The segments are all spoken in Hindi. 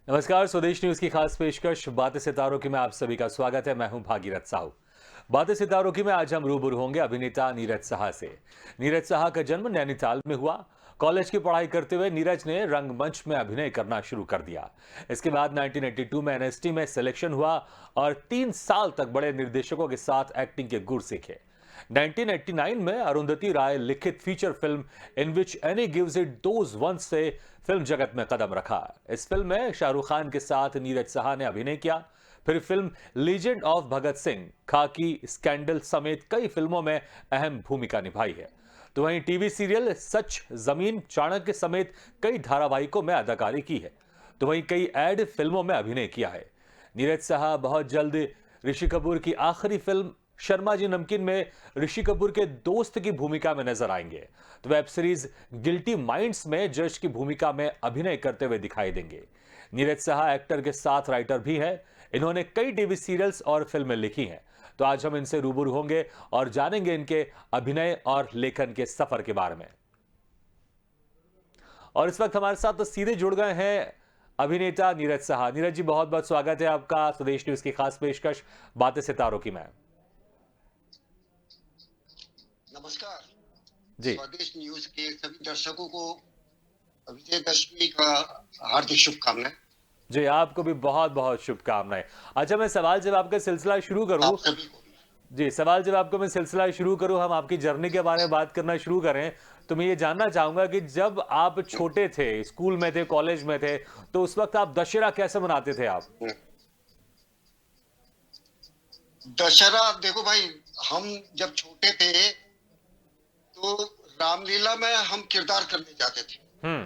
नमस्कार, स्वदेश न्यूज की खास पेशकश बातें सितारों की में आप सभी का स्वागत है। मैं हूं भागीरथ साहू। बातें सितारों की में आज हम रूबरू होंगे अभिनेता नीरज साहा से। नीरज साहा का जन्म नैनीताल में हुआ। कॉलेज की पढ़ाई करते हुए नीरज ने रंगमंच में अभिनय करना शुरू कर दिया। इसके बाद 1982 में एनएसटी में सिलेक्शन हुआ और 3 साल तक बड़े निर्देशकों के साथ एक्टिंग के गुर सीखे। 1989 में अरुंधति राय लिखित feature film in which Annie gives it those ones से फिल्म जगत में कदम रखा। इस फिल्म में शाहरुख खान के साथ नीरज साहा ने अभिनय किया। फिर film legend of Bhagat Singh, खाकी, स्कैंडल समेत कई फिल्मों में अहम भूमिका निभाई है। तो वहीं टीवी सीरियल सच, जमीन, चाणक्य समेत कई धारावाहिकों में अदाकारी की है। तो वहीं कई एड फिल्मों में अभिनय किया है। नीरज साहा बहुत जल्द ऋषि कपूर की आखिरी फिल्म शर्मा जी नमकीन में ऋषि कपूर के दोस्त की भूमिका में नजर आएंगे। तो वेब सीरीज गिल्टी माइंड्स में जज की भूमिका में अभिनय करते हुए दिखाई देंगे। नीरज साहा एक्टर के साथ राइटर भी हैं। इन्होंने कई टीवी सीरियल्स और फिल्में लिखी हैं। तो आज हम इनसे रूबरू होंगे और जानेंगे इनके अभिनय और लेखन के सफर के बारे में। और इस वक्त हमारे साथ तो सीधे जुड़ गए हैं अभिनेता नीरज साहा। नीरज जी, बहुत बहुत स्वागत है आपका स्वदेश न्यूज की खास पेशकश बातें सितारों की में। नमस्कार। जी स्वदेश न्यूज के सभी दर्शकों को विजयदशमी का हार्दिक शुभकामनाएं। जी, आपको भी बहुत बहुत शुभकामनाएं। अच्छा, मैं सवाल जवाब का सिलसिला शुरू करूं। आप सभी को भी। जी, सवाल जवाब का मैं सिलसिला शुरू करूं, हम आपकी जर्नी के बारे में बात करना शुरू करें, तो मैं ये जानना चाहूंगा कि जब आप छोटे थे, स्कूल में थे, कॉलेज में थे, तो उस वक्त आप दशहरा कैसे मनाते थे आप? दशहरा देखो भाई, हम जब छोटे थे तो रामलीला में हम किरदार करने जाते थे। हम्म।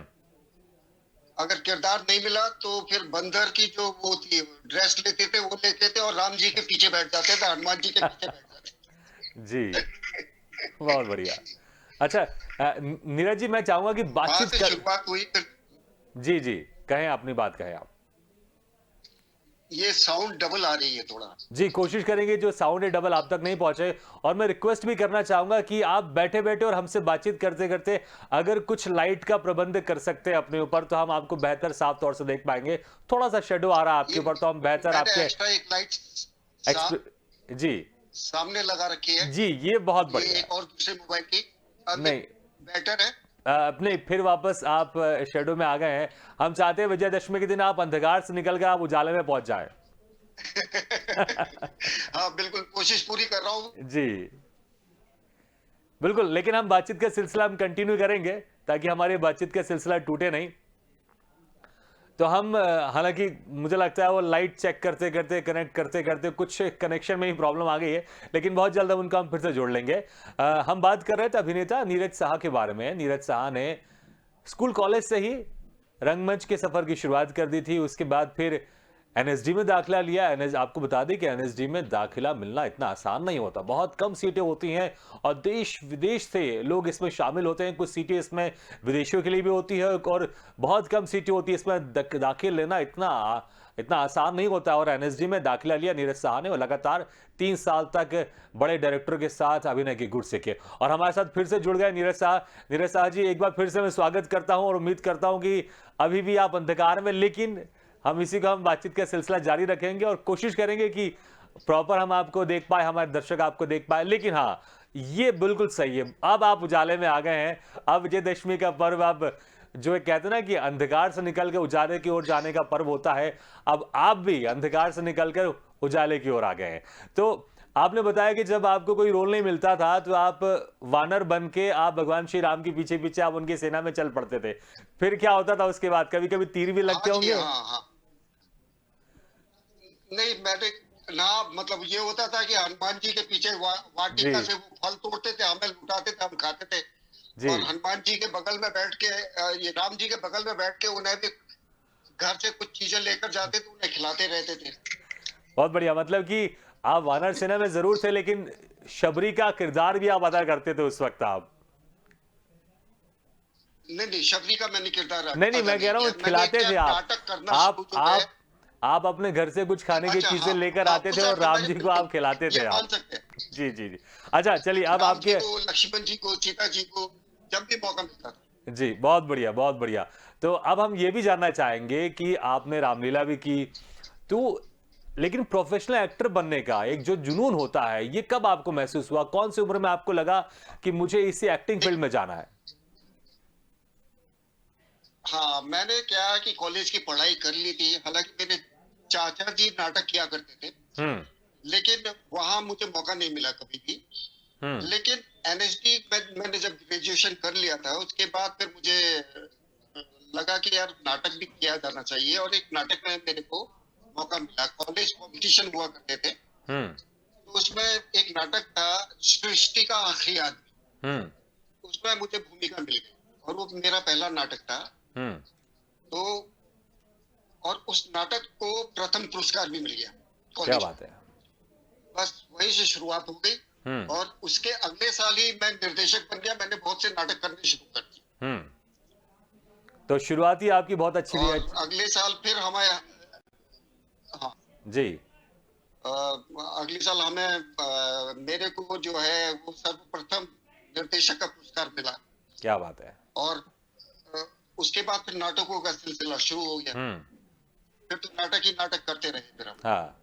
अगर किरदार नहीं मिला तो फिर बंदर की जो वो थी ड्रेस लेते थे, वो लेते थे और राम जी के पीछे बैठ जाते थे, हनुमान जी के पीछे बैठ जी, जाते बहुत बढ़िया। अच्छा, नीरज जी, मैं चाहूंगा कि वहां बातचीत से कर। शुरुआत हुई। फिर जी जी, कहें, अपनी बात कहें आप। ये साउंड डबल आ रही है थोड़ा। जी, कोशिश करेंगे जो साउंड है डबल आप तक नहीं पहुंचे। और मैं रिक्वेस्ट भी करना चाहूंगा कि आप बैठे बैठे और हमसे बातचीत करते करते अगर कुछ लाइट का प्रबंध कर सकते हैं अपने ऊपर, तो हम आपको बेहतर साफ तौर से देख पाएंगे। थोड़ा सा शेडो आ रहा है आपके ये ऊपर, तो हम बेहतर मैंने आपके एक्स्ट्रा एक लाइट जी सामने लगा रखी है। जी, ये बहुत ये बढ़िया है। एक और दूसरे मोबाइल की नहीं, बेटर है। नहीं, फिर वापस आप शेडो में आ गए हैं। हम चाहते हैं विजयदशमी के दिन आप अंधकार से निकल कर आप उजाले में पहुंच जाएं। हाँ बिल्कुल, कोशिश पूरी कर रहा हूँ। जी बिल्कुल, लेकिन हम बातचीत का सिलसिला हम कंटिन्यू करेंगे ताकि हमारी बातचीत का सिलसिला टूटे नहीं। तो हम हालांकि मुझे लगता है वो लाइट चेक करते करते, कनेक्ट करते करते कुछ कनेक्शन में ही प्रॉब्लम आ गई है, लेकिन बहुत जल्द उनको हम फिर से जोड़ लेंगे। हम बात कर रहे थे अभिनेता नीरज साहा के बारे में। नीरज साहा ने स्कूल कॉलेज से ही रंगमंच के सफर की शुरुआत कर दी थी। उसके बाद फिर एनएसडी में दाखिला लिया। एनएस आपको बता दें कि एनएसडी में दाखिला मिलना इतना आसान नहीं होता, बहुत कम सीटें होती हैं और देश विदेश से लोग इसमें शामिल होते हैं। कुछ सीटें इसमें विदेशियों के लिए भी होती है और बहुत कम सीटें होती है इसमें। दाखिल लेना इतना इतना आसान नहीं होता। और एनएसडी में दाखिला लिया नीरज साहा ने और लगातार 3 साल तक बड़े डायरेक्टरों के साथ अभिनय के गुर सीखे। और हमारे साथ फिर से जुड़ गए नीरज साहा। नीरज साहा जी, एक बार फिर से मैं स्वागत करता हूं और उम्मीद करता हूं कि अभी भी आप अंधकार में, लेकिन हम इसी को हम बातचीत का सिलसिला जारी रखेंगे और कोशिश करेंगे कि प्रॉपर हम आपको देख पाए, हमारे दर्शक आपको देख पाए। लेकिन हाँ, ये बिल्कुल सही है, अब आप उजाले में आ गए हैं। अब विजयदशमी का पर्व, अब जो कहते हैं ना कि अंधकार से निकल के उजाले की ओर जाने का पर्व होता है, अब आप भी अंधकार से निकलकर उजाले की ओर आ गए हैं। तो आपने बताया कि जब आपको कोई रोल नहीं मिलता था तो आप वानर बन के आप भगवान श्री राम के पीछे पीछे आप उनकी सेना में चल पड़ते थे। फिर क्या होता था उसके बाद? कभी कभी तीर भी हाँ लगते जी, होंगे। हाँ हाँ। नहीं, मैंने ना, मतलब ये होता था कि हनुमान जी के पीछे जी वाटिका से वो फल तोड़ते थे, हमें लुटाते थे, हम खाते थे। जी, और हनुमान जी के बगल में बैठ के ये राम जी के बगल में बैठ के उन्हें भी घर से कुछ चीजें लेकर जाते थे, उन्हें खिलाते रहते थे। बहुत बढ़िया। मतलब कि आप वानर सेना में जरूर थे, लेकिन शबरी का किरदार भी आप अदा करते थे उस वक्त आप। नहीं नहीं, शबरी का मैंने किरदार नहीं नहीं, अदा मैं कह नहीं रहा हूँ किया। मैंने खिलाते क्या थे आप। नाटक करना आप शुरू जो है। आप आप अपने घर से कुछ खाने की अच्छा, चीजें हाँ लेकर हाँ, आते थे उस और एक्टर राम में जी को बिल्कुल आप खिलाते ये थे मान आप। सकते हैं। जी जी जी। अच्छा, चलिए अब राम जी आपके। को, लक्ष्मण जी को, सीता जी को जब भी मौका मिलता था। जी, बहुत बढ़िया बहुत बढ़िया। तो अब हम ये भी जानना चाहेंगे कि आपने रामलीला भी की, तो लेकिन प्रोफेशनल एक्टर बनने का एक जो जुनून होता है, ये कब आपको महसूस हुआ? कौन सी उम्र में आपको लगा कि मुझे इसी एक्टिंग फील्ड में जाना है? हाँ, मैंने क्या है कि कॉलेज की पढ़ाई कर ली थी। हालाँकि मेरे चाचा जी नाटक किया करते थे, हम्म। लेकिन वहाँ मुझे मौका नहीं मिला कभी भी। हम्म। लेकिन एनएसडी में मैंने जब ग्रेजुएशन कर लिया था, उसके बाद फिर मुझे लगा कि यार नाटक भी किया जाना चाहिए, और एक नाटक में मेरे को मौका मिला। कॉलेज कॉम्पिटिशन हुआ करते थे, हम्म। तो उसमें एक नाटक था, सृष्टि का आखिरी आदमी। हम्म। उसमें मुझे भूमिका मिल गई, और वो मेरा पहला नाटक था। हम्म। तो और उस नाटक को प्रथम पुरस्कार भी मिल गया क्या कॉलेज में। बात है। बस वहीं से शुरुआत हो गई, हम्म। और उसके अगले साल ही मैं निर्देशक बन गया। मैंने बहुत से नाटक करने शुरू कर दिए, हम्म। तो शुरुआती आपकी बहुत अच्छी रही है। और अगले साल फिर हमें, हाँ, जी। अगले साल हमें मेरे को जो है वो सर्वप्रथम निर्देशक का पुरस्कार मिला। क्या बात है। और अ, उसके बाद फिर नाटकों का सिलसिला शुरू हो गया। हम्म। फिर तो नाटक ही नाटक करते रहे फिर हम। हाँ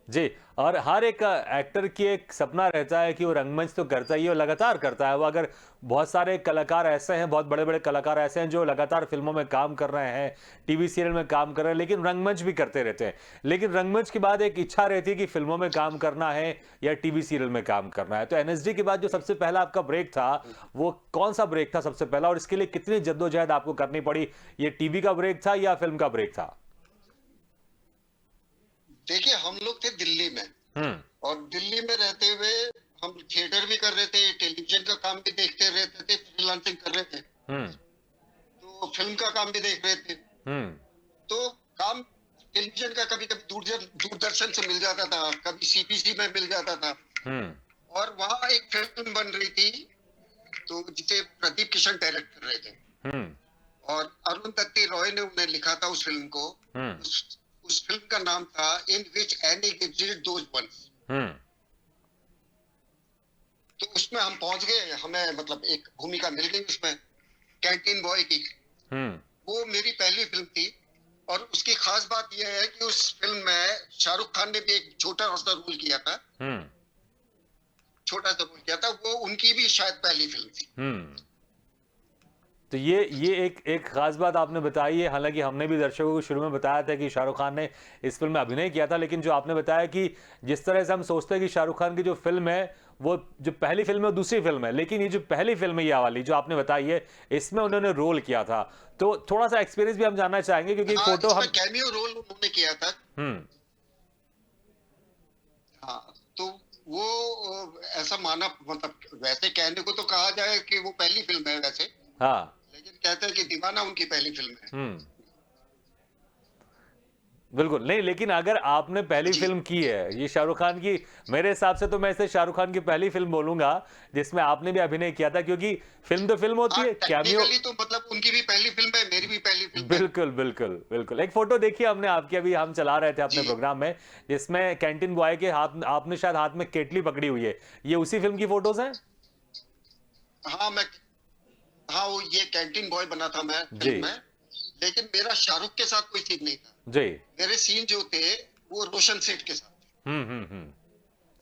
जी। और हर एक एक्टर की एक सपना रहता है कि वो रंगमंच तो करता ही है और लगातार करता है वो। अगर बहुत सारे कलाकार ऐसे हैं, बहुत बड़े बड़े कलाकार ऐसे हैं जो लगातार फिल्मों में काम कर रहे हैं, टीवी सीरियल में काम कर रहे हैं, लेकिन रंगमंच भी करते रहते हैं। लेकिन रंगमंच के बाद एक इच्छा रहती है कि फिल्मों में काम करना है या टीवी सीरियल में काम करना है। तो एनएसडी के बाद जो सबसे पहला आपका ब्रेक था, वो कौन सा ब्रेक था सबसे पहला, और इसके लिए कितनी जद्दोजहद आपको करनी पड़ी? ये टीवी का ब्रेक था या फिल्म का ब्रेक था? देखिए, हम लोग थे दिल्ली में, हम्म। और दिल्ली में रहते हुए हम थिएटर भी कर रहे थे, टेलीविजन का काम भी देखते रहते थे, फ्रीलांसिंग कर रहे थे, हम्म। तो फिल्म का काम भी देख रहे थे। हम्म। तो काम टेलीविजन का कभी कभी दूरदर्शन से मिल जाता था, कभी सीपीसी में मिल जाता था। हम्म। और वहाँ एक फिल्म बन रही थी, तो जिसे प्रदीप किशन डायरेक्ट कर रहे थे, हम्म। और अरुंधति रॉय ने उन्हें लिखा था उस फिल्म को। हम्म। उस फिल्म का नाम था in which Annie gives it those ones. Hmm. तो उसमें हम पहुंच गए, हमें मतलब एक भूमिका मिल गई उसमें, कैंटीन बॉय की। हम्म। वो मेरी पहली फिल्म थी, और उसकी खास बात यह है कि उस फिल्म में शाहरुख खान ने भी एक छोटा सा रोल किया था। हम्म। छोटा सा रोल किया था, वो उनकी भी शायद पहली फिल्म थी। हम्म। तो ये एक एक खास बात आपने बताई है। हालांकि हमने भी दर्शकों को शुरू में बताया था कि शाहरुख खान ने इस फिल्म में अभिनय किया था, लेकिन जो आपने बताया कि जिस तरह से हम सोचते हैं कि शाहरुख खान की जो फिल्म है वो जो पहली फिल्म है वो दूसरी फिल्म है, लेकिन ये जो पहली फिल्म है ये वाली जो आपने बताई है, इसमें उन्होंने रोल किया था। तो थोड़ा सा एक्सपीरियंस भी हम जानना चाहेंगे, क्योंकि एक हाँ, फोटो इसमें हम। कैमियो रोल उन्होंने किया था। हम्म। हाँ, तो वो ऐसा माना, मतलब वैसे कहने को तो कहा जाए कि वो पहली फिल्म है वैसे, हाँ। लेकिन कहते हैं कि दीवाना उनकी पहली फिल्म है। हम्म। बिल्कुल नहीं, लेकिन अगर आपने पहली जी। फिल्म की है ये शाहरुख खान की, मेरे हिसाब से तो मैं इसे शाहरुख खान की पहली फिल्म बोलूंगा जिसमें आपने भी अभिनय किया था, क्योंकि फिल्म तो फिल्म होती हाँ, है, कैमियो। टेक्निकली तो मतलब उनकी भी पहली फिल्म है, मेरी भी पहली फिल्म है। बिल्कुल बिल्कुल बिल्कुल। एक फोटो देखिए हमने आपकी, अभी हम चला रहे थे अपने जी। प्रोग्राम में, जिसमें कैंटीन बॉय के हाथ, आपने शायद हाथ में केटली पकड़ी हुई है, ये उसी फिल्म की फोटोज हैं? हाँ, हाँ, वो ये कैंटीन बॉय बना था मैं जी। फिल्म में, लेकिन मेरा शाहरुख के साथ कोई सीन नहीं था। जी। मेरे सीन जो थे वो रोशन सेठ के साथ थे। हम्म।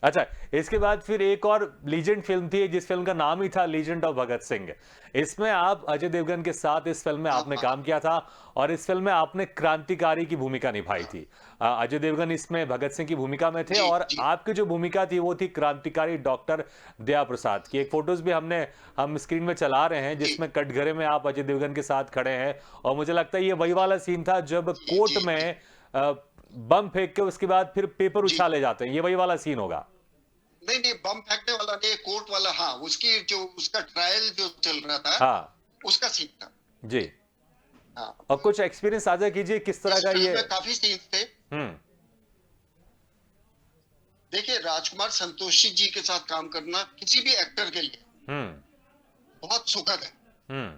अच्छा, इसके बाद फिर एक और लीजेंड फिल्म थी जिस फिल्म का नाम ही था लीजेंड ऑफ भगत सिंह। इसमें आप अजय देवगन के साथ इस फिल्म में हाँ, आपने हाँ, काम किया था, और इस फिल्म में आपने क्रांतिकारी की भूमिका निभाई हाँ। थी। अजय देवगन इसमें भगत सिंह की भूमिका में थे, जी, और जी, आपकी जो भूमिका थी वो थी क्रांतिकारी डॉक्टर दया प्रसाद की। एक फोटोज भी हम स्क्रीन में चला रहे हैं, जी, जिसमें कटघरे में आप अजय देवगन के साथ खड़े हैं, और मुझे लगता है ये वही वाला सीन था जब जी, कोर्ट जी, जी, में बम फेंक के उसके बाद फिर पेपर जी। उछाले जाते हैं, ये वही वाला सीन होगा। नहीं, नहीं, बम फेंकने वाला नहीं, कोर्ट वाला। हाँ, उसकी जो उसका ट्रायल जो चल रहा था, हाँ उसका सीन था। जी। हाँ, और कुछ एक्सपीरियंस साझा कीजिए किस तरह इस का फिल्म ये। में काफी सीन्स थे। हम्म। देखिए, राजकुमार संतोषी जी के साथ काम करना किसी भी एक्टर के लिए हम्म। बहुत सुखद है, हम्म।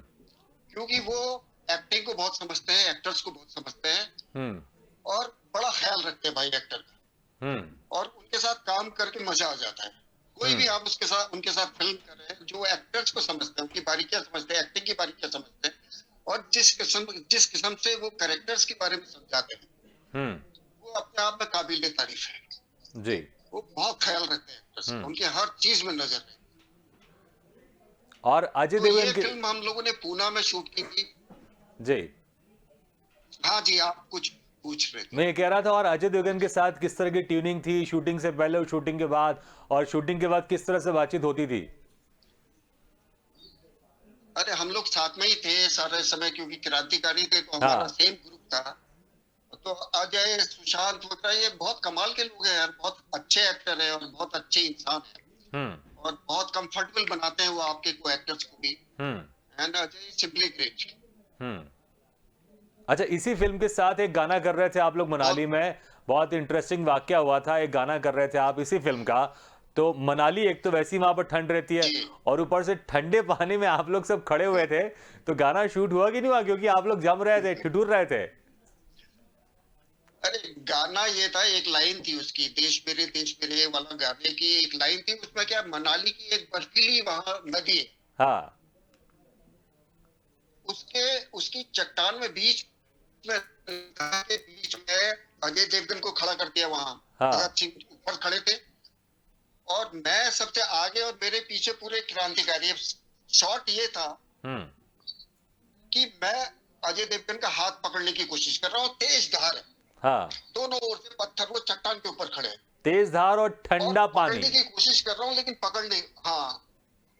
क्योंकि वो एक्टिंग को बहुत समझते हैं, एक्टर्स को बहुत समझते हैं, हम्म। और बड़ा ख्याल रखते हैं भाई एक्टर का। हम्म। और उनके साथ काम करके मजा आ जाता है। कोई भी आप उनके साथ फिल्म कर रहे हैं, जो एक्टर्स को समझते हैं, उनकी बारीकियां समझते हैं, एक्टिंग की बारीकियां समझते हैं, और जिस किस्म से वो कैरेक्टर्स के बारे में समझाते हैं, वो अपने आप में काबिल तारीफ है। जी। वो बहुत ख्याल रखते हैं एक्टर्स का, उनकी हर चीज में नजर है। और अजय तो देवगन ये के फिल्म हम लोगों ने पूना में शूट की थी। जी, हाँ जी, आप कुछ पूछ रहे थे। मैं ये कह रहा था, और अजय देवगन के साथ किस तरह की ट्यूनिंग थी शूटिंग से पहले और शूटिंग के बाद, और शूटिंग के बाद किस तरह से बातचीत होती थी? अरे हम लोग साथ में ही थे सारे समय, क्योंकि क्रांतिकारी थे तो हमारा हाँ। सेम ग्रुप था। तो अजय, सुशांत वगैरह ये बहुत कमाल के लोग हैं यार, बहुत अच्छे एक्टर हैं और बहुत अच्छे इंसान हैं, हम्म। और बहुत कंफर्टेबल बनाते हैं वो आपके को एक्टर्स को भी। Hmm. And Ajay simply great. Hmm. अच्छा, इसी फिल्म के साथ एक गाना कर रहे थे आप लोग मनाली बहुत। में, बहुत इंटरेस्टिंग वाकया हुआ था, एक गाना कर रहे थे आप इसी फिल्म का। तो मनाली, एक तो वैसी वहां पर ठंड रहती है, जी। और ऊपर से ठंडे पानी में आप लोग सब खड़े हुए थे, तो गाना शूट हुआ कि नहीं हुआ? क्योंकि आप लोग जम रहे थे, ठिठुर रहे थे। अरे गाना ये था, एक लाइन थी उसकी, देश मेरे वाला गाने की एक लाइन थी उसमें। क्या, मनाली की एक बर्फीली वहां नदी है, हाँ। उसके उसकी चट्टान में बीच में, के बीच में अजय देवगन को खड़ा कर दिया वहां। हाँ। भगत सिंह ऊपर खड़े थे और मैं सबसे आगे, और मेरे पीछे पूरे क्रांतिकारी। शॉट ये था हम्म। कि मैं अजय देवगन का हाथ पकड़ने की कोशिश कर रहा हूँ, तेज धार है, हाँ। दोनों ओर से पत्थर, वो चट्टान के ऊपर खड़े हैं, तेज धार और और ठंडा पानी। पकड़ने की कोशिश कर रहा हूँ लेकिन पकड़ नहीं। हाँ,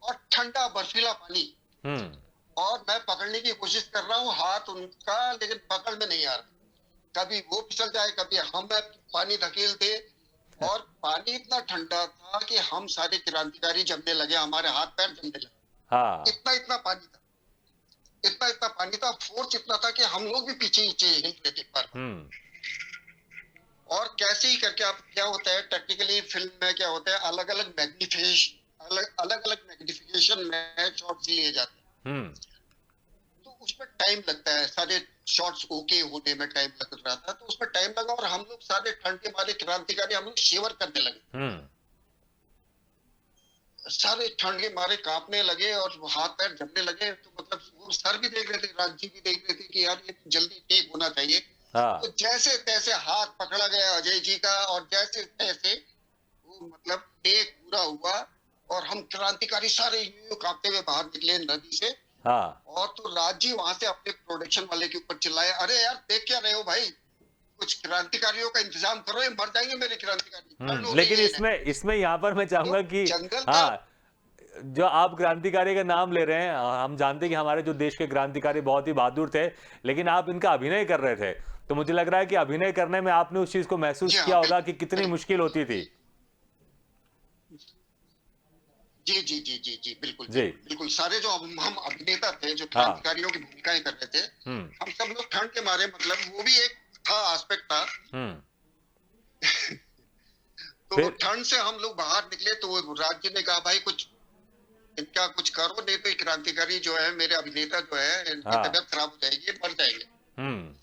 और ठंडा बर्फीला पानी, हम्म। और मैं पकड़ने की कोशिश कर रहा हूँ हाथ उनका, लेकिन पकड़ में नहीं आ रहा। कभी वो फिसल जाए, कभी हम पानी धकेल दे। और पानी इतना ठंडा था कि हम सारे क्रांतिकारी जमने लगे, हमारे हाथ पैर जमने लगे। हाँ। इतना इतना पानी था, इतना इतना पानी था, फोर्स इतना था कि हम लोग भी पीछे नीचे हिल रहे थे बार बार। हम्म। और कैसे ही करके, आप क्या होता है टेक्निकली फिल्म में, क्या होता है, अलग अलग मैग्निफिकेशन में शॉट्स लिए जाते हैं, हम्म। तो उसमें टाइम लगता है। सारे शॉट्स ओके होने में टाइम लग रहा था, तो उसमें टाइम लगा, और हम लोग सारे ठंड के मारे क्रांतिकारी, हम लोग शिवर करने लगे, हम्म। सारे ठंड के मारे कांपने लगे और हाथ पैर जमने लगे। तो मतलब वो सर भी देख रहे थे, राज जी भी देख रहे थे कि यार ये जल्दी टेक होना चाहिए। तो हाँ। जैसे तैसे हाथ पकड़ा गया अजय जी का, और जैसे तैसे वो मतलब टेक पूरा हुआ, और हम क्रांतिकारी सारे यूं कांपते हुए बाहर निकले नदी से। हाँ। और तो राज जी वहां से अपने प्रोडक्शन वाले के ऊपर चिल्लाए, अरे यार देख क्या रहे हो भाई, कुछ क्रांतिकारियों का इंतजाम करो, ये मर जाएंगे मेरे क्रांतिकारी, ठंड हो रही लेकिन है इन्हें। इसमें इसमें यहाँ पर मैं तो चाहूंगा कि, जंगल का। हाँ, जो आप क्रांतिकारी का नाम ले रहे हैं, हम जानते हैं कि हमारे जो देश के क्रांतिकारी बहुत ही बहादुर थे, लेकिन आप इनका अभिनय कर रहे थे, तो मुझे लग रहा है कि अभिनय करने में आपने उस चीज को जी महसूस हाँ, किया होगा बिल्कुल कि कितनी बिल्कुल। मुश्किल होती थी। जी जी जी जी जी, बिल्कुल जी। बिल्कुल बिल्कुल। सारे जो हम अभिनेता थे जो हाँ। क्रांतिकारियों की भूमिकाएं कर रहे थे, हम्म। हम सब लोग ठंड के मारे, मतलब वो भी एक था, एस्पेक्ट था। हम्म। तो वो फिर। ठंड से हम लोग बाहर निकले, तो वो राज्य ने कहा भाई कुछ इनका कुछ करो, नहीं तो ये क्रांतिकारी जो है, मेरे अभिनेता जो है, इनकी हाँ। तबीयत खराब हो जाएगी, ये मर जाएंगे। हम्म।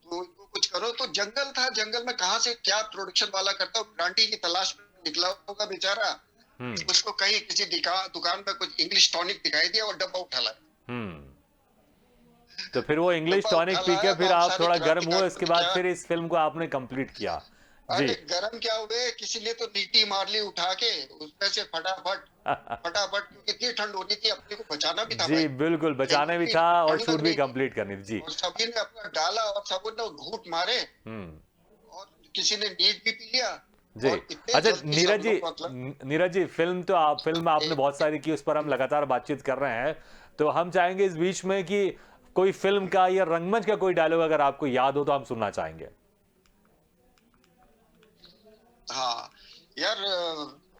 तो इनको कुछ करो। तो जंगल था, जंगल में कहाँ से क्या प्रोडक्शन वाला करता, ग्रांटी की तलाश में निकला होगा बेचारा। हम्म। उसको कहीं किसी दुकान में कुछ इंग्लिश टॉनिक दिखाई दिया और डब्बा उठा लाया। हम्म। तो फिर वो इंग्लिश डब्बा उठा टॉनिक पी के लाया तो फिर हम आप सारे थोड़ा गर्म हुए, क्रांतिकारियों उसके ने बाद क्या, फिर इस फिल्म को आपने कंप्लीट किया। जी। अरे गरम क्या हुए, किसी ने तो नीटी मार ली उठा के, उसमें से फटाफट फटाफट, क्योंकि इतनी ठंड होनी थी, अपने को बचाना भी था जी भाई, बिल्कुल, बचाने बिल्कुल भी भी था और ठंड शूट भी लगनी थी। कंप्लीट करनी थी। जी। और सभी ने अपना डाला और सबने घूंट मारे, हम्म। और किसी ने नीट भी पी लिया। जी। और इतने अच्छा जल्दी नीरज सब जी, लोग मतलब नीरज जी, फिल्म आपने बहुत सारी की, उस पर हम लगातार बातचीत कर रहे हैं, तो हम चाहेंगे इस बीच में कि कोई फिल्म का या रंगमंच का कोई डायलॉग अगर आपको याद हो तो हम सुनना चाहेंगे। हाँ यार,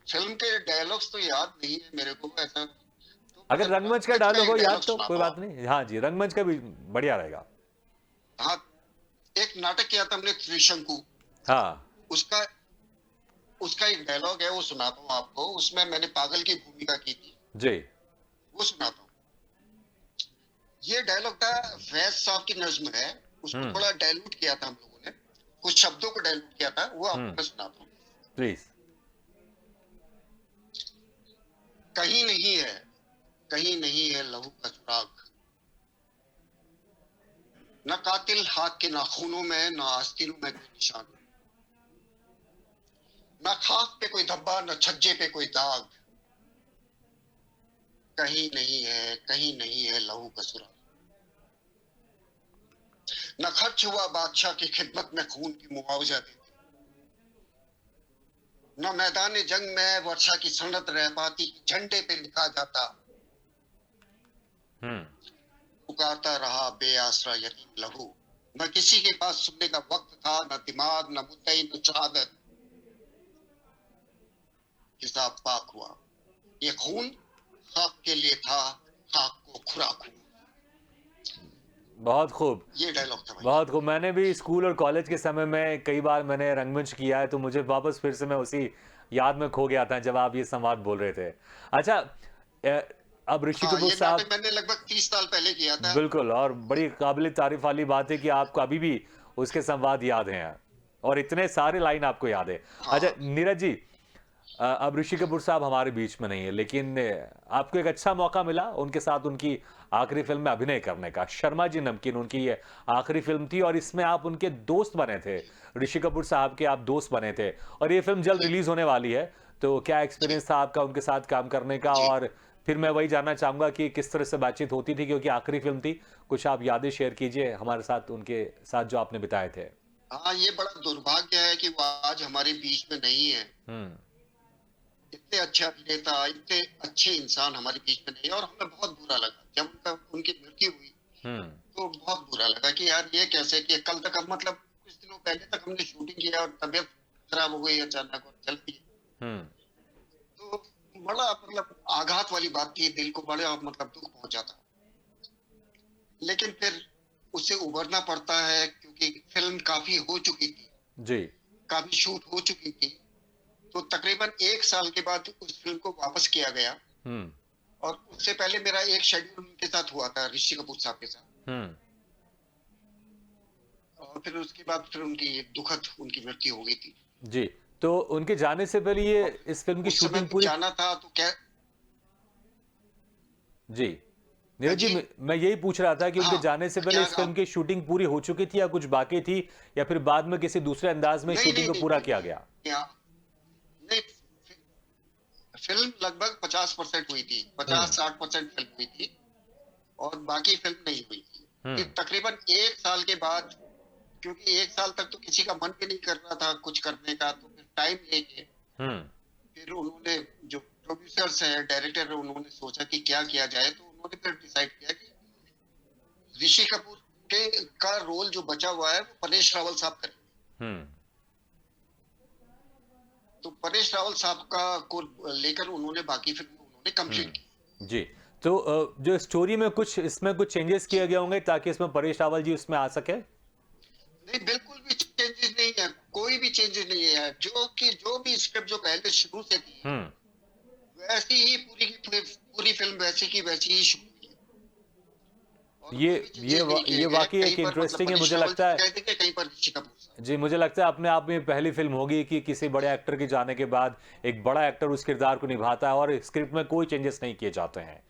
फिल्म के डायलॉग्स तो याद नहीं है मेरे को ऐसा। तो अगर मैं रंगमंच का रंगमंच का डायलॉग एक हो डायलॉग याद तो कोई सुनाता हूँ बात आपको। नहीं, हाँ जी, रंगमंच का भी बढ़िया रहेगा। हाँ, एक नाटक किया था हमने त्रिशंकु, हाँ। उसका उसका एक डायलॉग है, वो सुनाता हूँ आपको। उसमें मैंने पागल की भूमिका की थी, जी। वो सुनाता हूँ। ये डायलॉग था, फैज साहब की नज्म है, उसको हम्म। थोड़ा डाइल्यूट किया था हम लोगों ने, कुछ शब्दों को डाइल्यूट किया था, वो आपको हम्म। मैं सुनाता हूँ। प्लीज। कहीं नहीं है, कहीं नहीं है लहू का सुराग, न कातिल हाथ के नाखूनों में, न आस्तीनों में कोई निशान, न खाक पे कोई धब्बा, न छज्जे पे कोई दाग, कहीं नहीं है लहू का सुराग, न खर्च हुआ बादशाह की खिदमत में खून की मुआवजा देते, न मैदान जंग में वर्षा की सनत रह पाती, झंडे पे लिखा जाता पुकारता रहा बेआसरा यतीम लहू, न किसी के पास सुनने का वक्त था, न दिमाग, न मुद्दई, न शहादत, हिसाब पाक हुआ, ये खून खाक के लिए था, खाक को खुराक हुआ। बहुत खूब, ये डायलॉग था भाई। बहुत खूब। मैंने भी स्कूल और कॉलेज के समय में कई बार मैंने रंगमंच किया है, तो मुझे वापस फिर से मैं उसी याद में खो गया था जब आप ये संवाद बोल रहे थे। अच्छा, अब ऋषि हाँ, कपूर ये साहब, नाटक मैंने लगभग 30 साल पहले किया था। बिल्कुल, और बड़ी काबिल तारीफ वाली बात है कि आपको अभी भी उसके संवाद याद हैं और इतने सारे लाइन आपको याद है। अच्छा हाँ नीरज जी, अब ऋषि कपूर साहब हमारे बीच में नहीं है, लेकिन आपको एक अच्छा मौका मिला उनके साथ उनकी आखिरी फिल्म में अभिनय करने का। शर्मा जी नमकीन उनकी ये आखिरी फिल्म थी और इसमें आप उनके दोस्त बने थे, ऋषि कपूर साहब के आप दोस्त बने थे, और ये फिल्म जल्द जी रिलीज होने वाली है। तो क्या जी एक्सपीरियंस था आपका उनके साथ काम करने का? जी। और फिर मैं वही जानना चाहूंगा कि किस तरह से बातचीत होती थी, क्योंकि आखिरी फिल्म थी। कुछ आप यादें शेयर कीजिए हमारे साथ उनके साथ जो आपने बिताए थे। हाँ, ये बड़ा दुर्भाग्य है कि वो आज हमारे बीच में नहीं है। हम्म। इतने अच्छे अभिनेता, इतने अच्छे इंसान हमारे बीच में नहीं है, और हमें बहुत बुरा लगा जब उनकी मृत्यु हुई। हम्म। तो बहुत बुरा लगा कि यार ये कैसे, कि कल तक हम मतलब कुछ दिनों पहले तक हमने शूटिंग किया और तबीयत खराब हो गई अचानक और चल गई। हम्म। तो बड़ा मतलब आघात वाली बात थी, दिल को बड़ा मतलब दुख पहुंचा था। लेकिन फिर उससे उभरना पड़ता है, क्योंकि फिल्म काफी हो चुकी थी, जी। काफी शूट हो चुकी थी। तो तकरीबन 1 साल के बाद उस फिल्म को वापस किया गया, हम्म। और उससे पहले मेरा एक शेड्यूल उनके साथ हुआ था, ऋषि कपूर साहब के साथ। हम्म। और फिर उसके बाद फिर उनकी दुखद उनकी मृत्यु हो गई थी। जी। तो उनके जाने से पहले ये और इस फिल्म की उस समय शूटिंग भी पूरी, जाना था तो क्या। जी नीरज जी, जी मैं यही पूछ रहा था कि उनके हाँ, जाने से पहले क्या इस फिल्म की शूटिंग पूरी हो चुकी थी या कुछ बाकी थी, या फिर बाद में किसी दूसरे अंदाज में नहीं शूटिंग नहीं को नहीं पूरा नहीं, किया गया? नहीं, फिल्म लगभग 50% हुई थी, हम्म। 50-60% फिल्म हुई थी, और बाकी फिल्म नहीं हुई थी। फिर हम्म। तकरीबन 1 साल के बाद, क्योंकि 1 साल तक तो किसी का मन भी नहीं कर रहा था कुछ करने का, तो फिर टाइम लेके हम्म। फिर उन्होंने, जो प्रोड्यूसर्स है, डायरेक्टर है, उन्होंने सोचा कि क्या किया जाए, तो उन्होंने फिर डिसाइड किया कि ऋषि कपूर के का रोल जो बचा हुआ है वो परेश रावल साहब करेंगे। हम्म। तो परेश रावल साहब का को लेकर उन्होंने बाकी फिल्म उन्होंने कंप्लीट की। जी। तो जो स्टोरी में कुछ इसमें कुछ चेंजेस जी किए गए होंगे ताकि इसमें परेश रावल जी उसमें आ सके? नहीं, बिल्कुल भी चेंजेस नहीं है, कोई भी चेंजेस नहीं है। जो भी स्क्रिप्ट जो पहले शुरू से थी, हम्म। वैसी ही पूरी की पूरी फिल्म वैसी की वैसी ही शुरू हुई है, और ये कोई भी चेंजेस नहीं किए ये गए। वाकई कहीं एक पर मतलब इंटरेस्टिंग है, परेश मुझे रावल लगता जी है। कह देंगे, कहीं पर ऋषि कपूर साहब। जी, मुझे लगता है अपने आप में पहली फिल्म होगी कि किसी बड़े एक्टर के जाने के बाद एक बड़ा एक्टर उस किरदार को निभाता है और स्क्रिप्ट में कोई चेंजेस नहीं किए जाते हैं।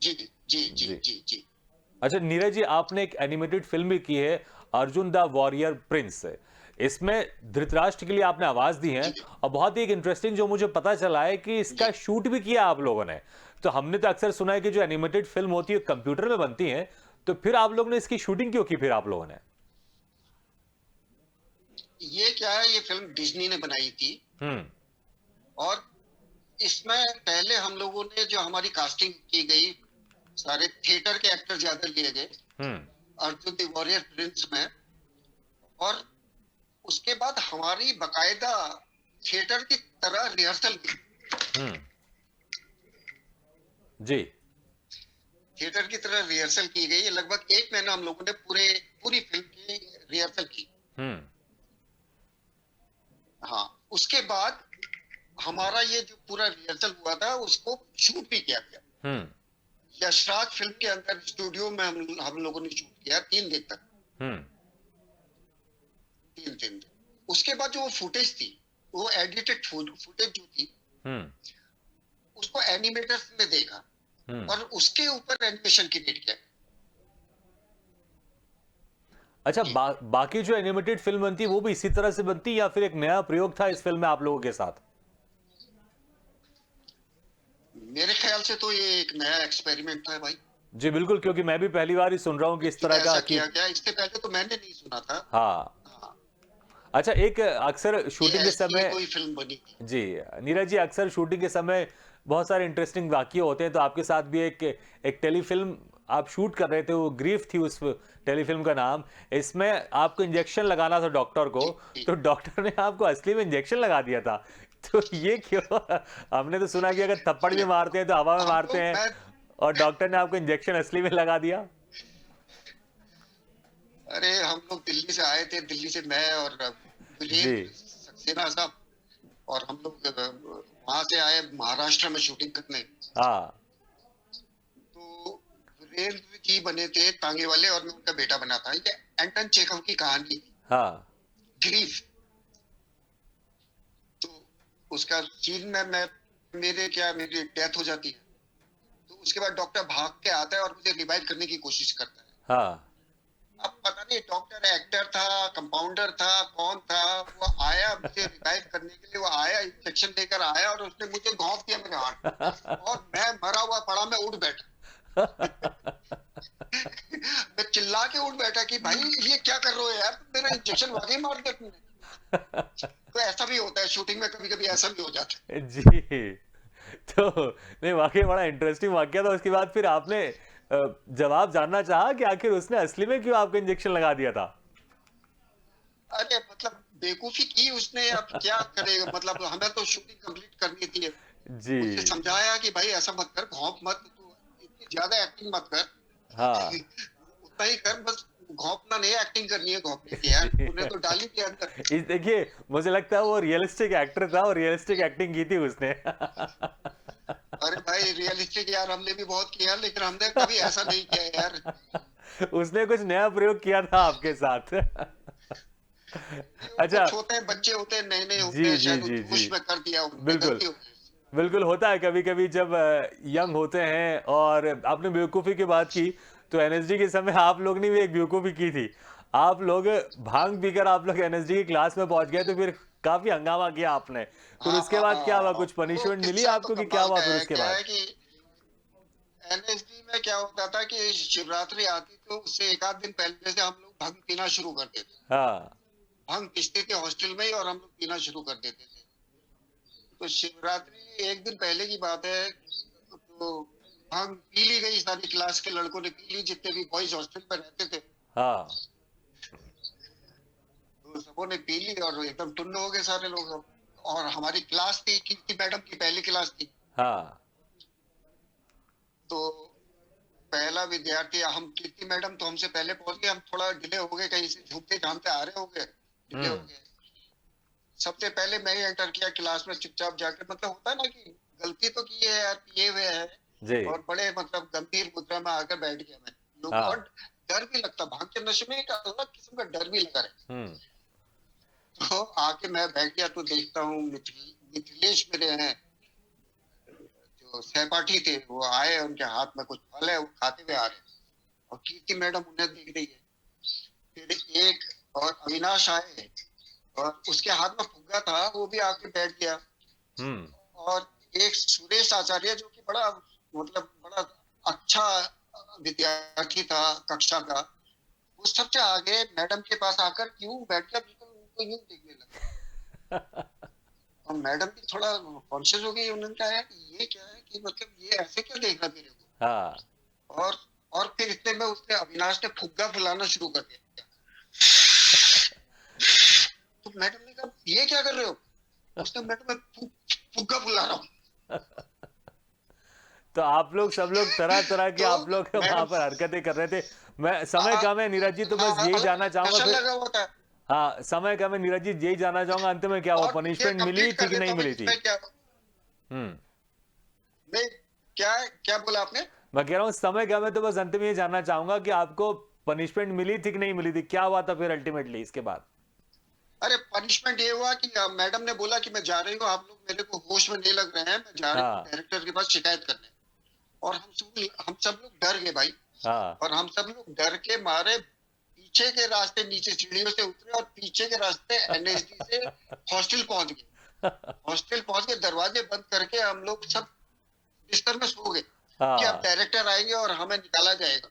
जी जी जी जी। जी जी अच्छा नीरज जी, आपने एक एनिमेटेड फिल्म भी की है, अर्जुन द वॉरियर प्रिंस। इसमें धृतराष्ट्र के लिए आपने आवाज दी है, जी और बहुत ही एक इंटरेस्टिंग जो मुझे पता चला है कि इसका जी। शूट भी किया आप लोगों ने। तो हमने तो अक्सर सुना है कि जो एनिमेटेड फिल्म होती है कंप्यूटर में बनती है, तो फिर आप लोगों ने इसकी शूटिंग क्यों की फिर आप लोगों ने? ये क्या है, ये फिल्म डिज्नी ने बनाई थी, हम्म। और इसमें पहले हम लोगों ने जो हमारी कास्टिंग की गई, सारे थिएटर के एक्टर ज्यादा लिए गए हम्म। अर्जुन द वॉरियर प्रिंस में। और उसके बाद हमारी बकायदा थिएटर की तरह रिहर्सल की, हम्म। जी। थिएटर की तरह रिहर्सल की गई। लगभग 1 महीना हम लोगों ने पूरी फिल्म की रिहर्सल की। हम्म। हाँ, उसके बाद हमारा ये जो पूरा रिहर्सल हुआ था उसको शूट भी किया गया। हम्म। यशराज फिल्म के अंदर स्टूडियो में हम लोगों ने शूट किया 3 दिन तक। हम्म। 3 दिन। उसके बाद जो वो फुटेज थी, वो एडिटेड फुटेज जो थी, हम्म। उसको एनिमेटर्स ने देखा हम्म। और उसके ऊपर एनिमेशन क्रिएट किया। अच्छा, जी। बाकी जो एनिमेटेड फिल्म बनती है वो भी इसी तरह से बनती है या फिर एक नया प्रयोग था इस फिल्म में आप लोगों के साथ? मेरे ख्याल से तो ये एक नया एक्सपेरिमेंट था भाई। जी बिल्कुल, क्योंकि मैं भी पहली बार ही सुन रहा हूँ कि इस जो तरह का ऐसा कि किया गया, इससे पहले तो मैंने नहीं सुना था। हाँ। हाँ, अच्छा, एक अक्सर ये शूटिंग के ऐसी समय कोई फिल्म बनी थी। जी, नीरज जी, अक्सर शूटिंग के समय बहुत सारे इंटरेस्टिंग वाक़ये होते हैं, तो आपके साथ भी एक टेलीफ़िल्म आप शूट कर रहे थे, वो ग्रीफ थी उस टेलीफ़िल्म का नाम। इसमें आपको इंजेक्शन लगाना था डॉक्टर को, जी, जी। तो डॉक्टर ने आपको असली में इंजेक्शन लगा दिया था। तो ये क्यों? हमने तो सुना कि अगर थप्पड़ भी मारते हैं, तो हवा में हम मारते लोग हैं मैं और डॉक्टर ने आपको इंजेक्शन असली में लगा दिया। अरे हम लोग दिल्ली से आए थे, दिल्ली से मैं और जी, वीरेंद्र सक्सेना साहब, और हम लोग वहां से आए महाराष्ट्र में शूटिंग करने। हाँ, तो वीरेंद्र जी बने थे तांगे वाले और मैं उनका बेटा बना था। ये एंटन चेखव की कहानी थी, हाँ, ग्रीफ। तो उसका सीन में मैं मेरी डेथ हो जाती है। तो उसके बाद डॉक्टर भाग के आता है और मुझे रिवाइव करने की कोशिश करता है। हाँ। अब पता नहीं डॉक्टर एक्टर था, कंपाउंडर था, कौन था, वो आया मुझे रिवाइव करने के लिए, वो आया इंजेक्शन लेकर आया और उसने मुझे घोंप दिया मेरे हाथ में और मैं मरा हुआ पड़ा, मैं उठ बैठा। मैं चिल्ला के उठ बैठा कि भाई ये क्या कर रहे हो यार, तुम मेरा इंजेक्शन वाकई मार दिया तुमने। तो ऐसा भी होता है शूटिंग में, कभी कभी ऐसा भी हो जाता जी। तो नहीं, वाक़ई बड़ा इंटरेस्टिंग वाक़या था। उसके बाद फिर आपने जवाब जानना चाहा कि आखिर उसने असली में क्यों आपको इंजेक्शन लगा दिया था? है। अरे मतलब बेवकूफी की उसने, अब क्या करेगा, मतलब हमें तो शूटिंग कंप्लीट करनी थी। जी। उसे समझाया कि भाई ऐसा मत कर, घोंप मत, तू इतनी ज्यादा एक्टिंग मत कर। हाँ। उतना ही कर बस, घोंपना नहीं, एक्टिंग करनी है घोंपने की यार, जी। तूने तो डाली थी अंदर। इस देखिए, मुझे लगता है वो रियलिस्टिक एक्टर था और रियलिस्टिक एक्टिंग की थी उसने। अरे भाई रियलिस्टिक यार हमने भी बहुत किया, लेकिन हमने कभी ऐसा नहीं किया यार। उसने कुछ नया प्रयोग किया था आपके साथ। वो अच्छा। कुछ होते हैं, बच्चे होते हैं, नए नए होते जी, हैं, जी, शायद वो जी, जी। जोश में कर दिया, उनसे बिल्कुल। गलती हो गई। बिल्कुल होता है कभी-कभी जब यंग होते हैं और आपने बेवकूफ़ी की बात की, तो एनएसडी के समय आप लोग ने भी एक बेवकूफ़ी की थी। आप लोग भांग पीकर आप लोग एनएसडी की क्लास में पहुँच गए, तो फिर काफ़ी हंगामा किया आपने। फिर हाँ उसके बाद क्या हुआ? हाँ, कुछ वो पनिशमेंट मिली किस्सा तो आपको कि क्या कमाल हुआ का फिर है। उसके क्या बाद? है कि एनएसडी में क्या होता था कि शिवरात्रि आती तो उससे एक आध दिन पहले से हम लोग भंग पीना शुरू कर देते थे। हाँ। भंग पीसते थे हॉस्टल में ही और हम लोग पीना शुरू कर देते थे। तो शिवरात्रि एक दिन पहले की बात है, तो भांग पी ली गई, सारी क्लास के लड़कों ने पी ली, जितने भी बॉयज हॉस्टल में रहते थे। हाँ। तो सबों ने पी ली और एकदम टुन्न हो गए सारे लोग। और हमारी क्लास थी, कीर्ति मैडम की पहली क्लास थी। हाँ। तो पहला विद्यार्थी हम, कीर्ति मैडम तो हमसे पहले पहुंच गए, हम थोड़ा डिले हो गए, कहीं से झुकते झामते आ रहे हो गए, डिले हो हुँ। गए। सबसे पहले मैं ही एंटर किया क्लास में, चुपचाप जाके, मतलब होता है ना कि गलती तो की है यार, पिए हुए है, जी। और बड़े मतलब गंभीर मुद्रा में आकर बैठ गया मैं। लोग, हाँ। और डर भी लगता, भांग के नशे में एक अलग किस्म का डर भी लगा रहता। हुँ। तो आके मैं बैठ गया तो देखता हूँ मिथिलेश मेरे हैं जो सहपाठी थे, वो आए, उनके हाथ में कुछ फल है, वो खाते हुए आ रहे हैं और कीर्ति मैडम उन्हें देख रही है। फिर एक और अविनाश आए और उसके हाथ में फुग्गा था, वो भी आके बैठ गया। हुँ। और एक सुरेश आचार्य जो कि बड़ा, मतलब बड़ा अच्छा विद्यार्थी था कक्षा का, वो सबसे आगे मैडम के पास आकर क्यों बैठ गया, बिल्कुल उनको यूं देखने लगा। और मैडम भी थोड़ा कॉन्शियस हो गई, उन्होंने कहा यार ये क्या है, कि मतलब ये ऐसे क्या देख रहा मेरे हाँ। को। और फिर इतने में उसने, अविनाश ने फुग्गा फुलाना शुरू कर दिया। तो मैडम ने कहा ये क्या कर रहे हो, उसने, मैडम मैं फुग्गा फुला रहा हूँ। तो आप लोग सब लोग तरह-तरह के तो आप लोग वहाँ मैडम, पर हरकतें कर रहे थे। मैं समय हाँ कम है नीरज जी, तो बस हाँ, यही जानना अलग चाहूँगा नशा फिर लगा हुआ था। हाँ, समय कम है नीरज जी, यही जानना चाहूँगा अंत में क्या हुआ? और ये पनिशमेंट मिली कंप्लीट थी कर कि देता नहीं हूँ मिली थी? इसमें क्या, हुँ। नहीं, क्या क्या बोला आपने। मैं कह रहा हूँ समय कम है, तो बस अंत में ये जानना चाहूँगा कि आपको पनिशमेंट मिली थी कि नहीं मिली थी? क्या हुआ था फिर अल्टीमेटली इसके बाद? अरे पनिशमेंट ये हुआ कि मैडम ने बोला कि मैं जा रही हूँ, आप लोग मेरे को होश में नहीं लग रहे हैं, मैं जा रही हूँ हाँ। डायरेक्टर के पास शिकायत करने। और हम सब लोग डर गए भाई। हाँ। और हम सब लोग डर के मारे पीछे के रास्ते नीचे सीढ़ियों से उतरे और पीछे के रास्ते एनएसडी से हॉस्टल पहुंच गए। हॉस्टल पहुंच के दरवाजे बंद करके हम लोग सब बिस्तर में सो गए कि अब हाँ डायरेक्टर आएंगे और हमें निकाला जाएगा।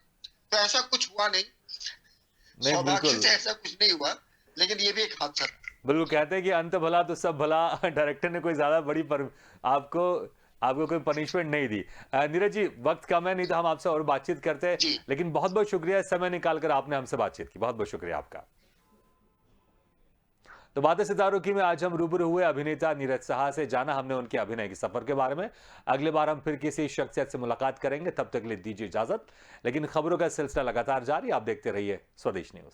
तो ऐसा कुछ हुआ नहीं, नहीं सौभाग्य बिल्कुल से ऐसा कुछ नहीं हुआ, लेकिन ये भी एक हादसा था। बिल्कुल कहते हैं कि अंत भला तो सब भला। डायरेक्टर ने कोई ज्यादा बड़ी आपको आपको कोई पनिशमेंट नहीं दी। नीरज जी वक्त कम है, नहीं तो हम आपसे और बातचीत करते हैं, जी लेकिन बहुत बहुत शुक्रिया इस समय निकालकर आपने हमसे बातचीत की, बहुत बहुत शुक्रिया आपका। तो बातें सितारों की में आज हम रूबरू हुए अभिनेता नीरज साहा से, जाना हमने उनके अभिनय के सफर के बारे में। अगली बार हम फिर किसी शख्सियत से मुलाकात करेंगे, तब तक के लिए दीजिए इजाजत। लेकिन खबरों का सिलसिला लगातार जारी, आप देखते रहिए स्वदेश न्यूज।